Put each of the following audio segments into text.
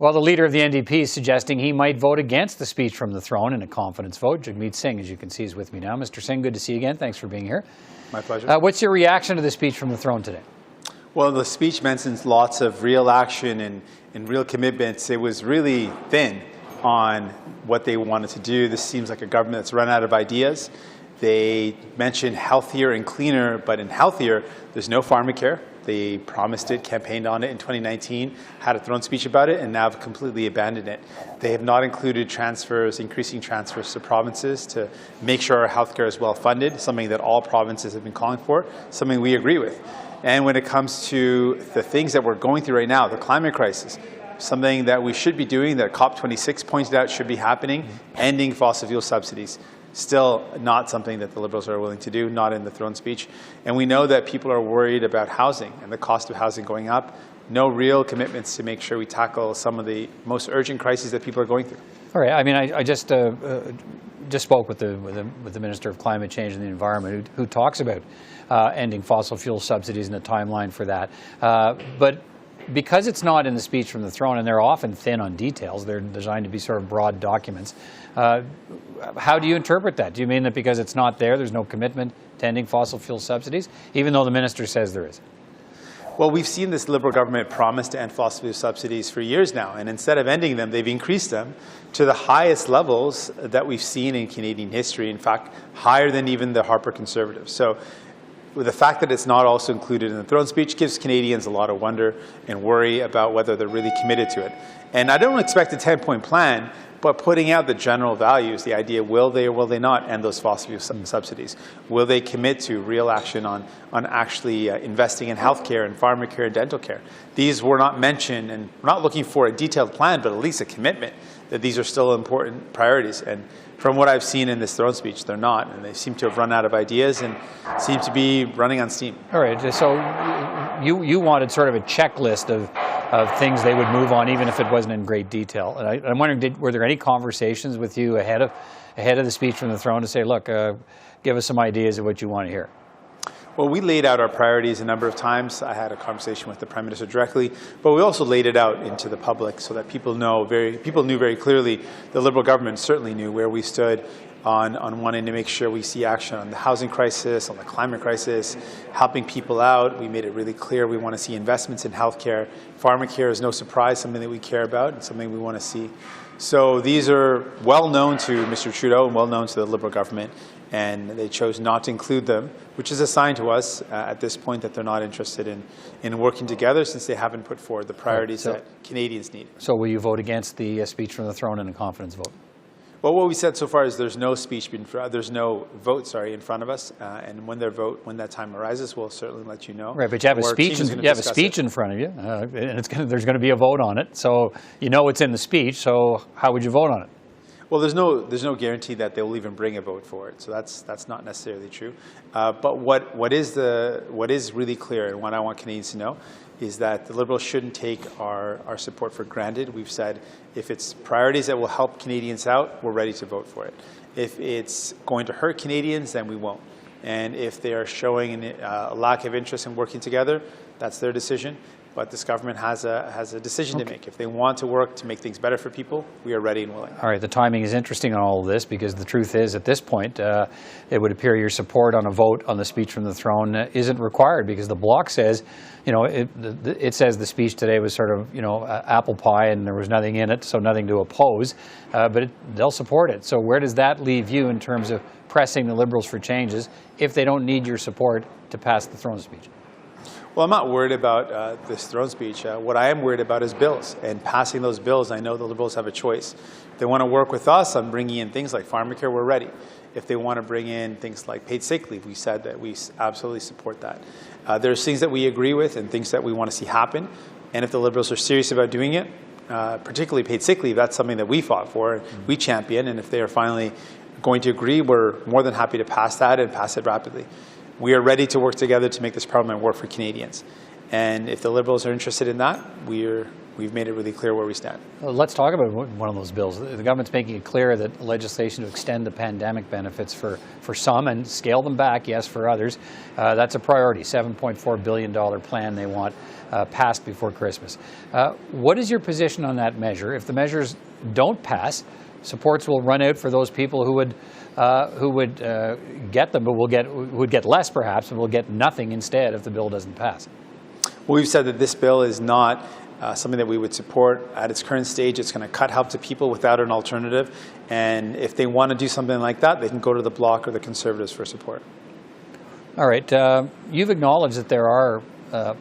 Well, the leader of the NDP is suggesting he might vote against the speech from the throne in a confidence vote. Jagmeet Singh, as you can see, is with me now. Mr. Singh, good to see you again. Thanks for being here. My pleasure. What's your reaction to the speech from the throne today? Well, the speech mentions lots of real action and real commitments. It was really thin on what they wanted to do. This seems like a government that's run out of ideas. They mentioned healthier and cleaner, but in healthier, there's no pharmacare. They promised it, campaigned on it in 2019, had a throne speech about it, and now have completely abandoned it. They have not included transfers, increasing transfers to provinces to make sure our healthcare is well funded, something that all provinces have been calling for, something we agree with. And when it comes to the things that we're going through right now, the climate crisis, something that we should be doing, that COP26 pointed out should be happening, ending fossil fuel subsidies. Still not something that the Liberals are willing to do, not in the throne speech. And we know that people are worried about housing and the cost of housing going up. No real commitments to make sure we tackle some of the most urgent crises that people are going through. All right. I mean, I just spoke with the Minister of Climate Change and the Environment, who talks about ending fossil fuel subsidies and a timeline for that. But because it's not in the speech from the throne, and they're often thin on details, they're designed to be sort of broad documents, how do you interpret that? Do you mean that because it's not there, there's no commitment to ending fossil fuel subsidies, even though the minister says there is? Well, we've seen this Liberal government promise to end fossil fuel subsidies for years now, and instead of ending them, they've increased them to the highest levels that we've seen in Canadian history, in fact, higher than even the Harper Conservatives. So with the fact that it's not also included in the throne speech gives Canadians a lot of wonder and worry about whether they're really committed to it. And I don't expect a 10-point plan, but putting out the general values, the idea, will they or will they not end those fossil fuel subsidies? Will they commit to real action on actually investing in healthcare and pharmacare and dental care? These were not mentioned, and we're not looking for a detailed plan, but at least a commitment that these are still important priorities. And from what I've seen in this throne speech, they're not, and they seem to have run out of ideas and seem to be running on steam. All right, so you wanted sort of a checklist of things they would move on, even if it wasn't in great detail. And I'm wondering, were there any conversations with you ahead of the speech from the throne to say, look, give us some ideas of what you want to hear? Well, we laid out our priorities a number of times. I had a conversation with the Prime Minister directly, but we also laid it out into the public so that people knew very clearly, the Liberal government certainly knew where we stood on wanting to make sure we see action on the housing crisis, on the climate crisis, helping people out. We made it really clear we want to see investments in healthcare. Pharmacare is no surprise, something that we care about and something we want to see. So these are well known to Mr. Trudeau and well known to the Liberal government, and they chose not to include them, which is a sign to us at this point that they're not interested in working together, since they haven't put forward the priorities that Canadians need. So will you vote against the speech from the throne in a confidence vote? Well, what we said so far is there's no vote in front of us, and when that time arises, we'll certainly let you know. Right, but you have a speech in front of you, and there's going to be a vote on it. So you know it's in the speech. So how would you vote on it? Well, there's no guarantee that they will even bring a vote for it. So that's not necessarily true. But what is really clear, and what I want Canadians to know, is that the Liberals shouldn't take our support for granted. We've said if it's priorities that will help Canadians out, we're ready to vote for it. If it's going to hurt Canadians, then we won't. And if they are showing a lack of interest in working together, that's their decision. But this government has a decision to make. If they want to work to make things better for people, we are ready and willing. All right, the timing is interesting on all of this, because the truth is, at this point, it would appear your support on a vote on the speech from the throne isn't required, because the Bloc says, it says the speech today was sort of, apple pie and there was nothing in it, so nothing to oppose, but they'll support it. So where does that leave you in terms of pressing the Liberals for changes if they don't need your support to pass the throne speech? Well, I'm not worried about this throne speech. What I am worried about is bills, and passing those bills. I know the Liberals have a choice. If they want to work with us on bringing in things like pharmacare, we're ready. If they want to bring in things like paid sick leave, we said that we absolutely support that. There's things that we agree with and things that we want to see happen. And if the Liberals are serious about doing it, particularly paid sick leave, that's something that we fought for, we champion. And if they are finally going to agree, we're more than happy to pass that and pass it rapidly. We are ready to work together to make this parliament work for Canadians. And if the Liberals are interested in that, we've made it really clear where we stand. Well, let's talk about one of those bills. The government's making it clear that legislation to extend the pandemic benefits for some and scale them back, yes, for others. That's a priority, $7.4 billion plan they want passed before Christmas. What is your position on that measure? If the measures don't pass, supports will run out for those people who would get them, but would get less perhaps, and will get nothing instead if the bill doesn't pass. Well, we've said that this bill is not something that we would support at its current stage. It's going to cut help to people without an alternative. And if they want to do something like that, they can go to the Bloc or the Conservatives for support. All right. You've acknowledged that there are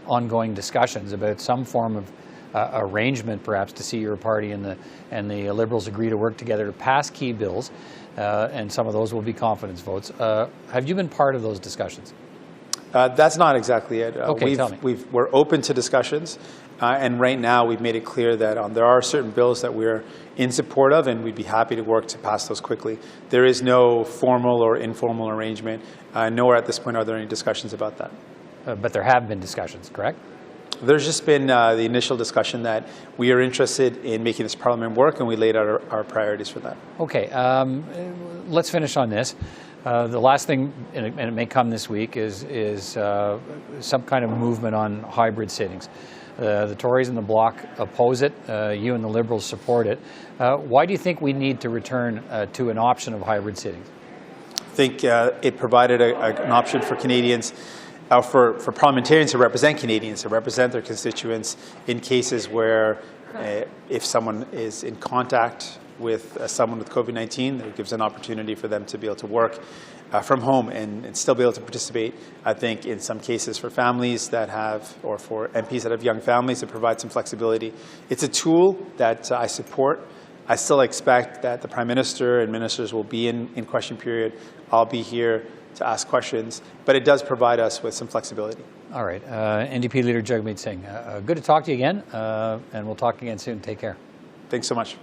ongoing discussions about some form of arrangement, perhaps, to see your party and the Liberals agree to work together to pass key bills, and some of those will be confidence votes. Have you been part of those discussions? That's not exactly it. Okay, tell me. We're open to discussions, and right now we've made it clear that there are certain bills that we're in support of, and we'd be happy to work to pass those quickly. There is no formal or informal arrangement. Nowhere at this point are there any discussions about that. But there have been discussions, correct? There's just been the initial discussion that we are interested in making this Parliament work, and we laid out our priorities for that. Okay, let's finish on this. The last thing, and it may come this week, is some kind of movement on hybrid sittings. The Tories and the Bloc oppose it. You and the Liberals support it. Why do you think we need to return to an option of hybrid sittings? I think it provided an option for Canadians, for parliamentarians to represent Canadians, to represent their constituents in cases where if someone is in contact with someone with COVID-19, it gives an opportunity for them to be able to work from home and still be able to participate. I think in some cases for families that have, or for MPs that have young families, it provides some flexibility. It's a tool that I support. I still expect that the Prime Minister and ministers will be in question period. I'll be here to ask questions, but it does provide us with some flexibility. All right. NDP leader Jagmeet Singh, good to talk to you again, and we'll talk again soon. Take care. Thanks so much.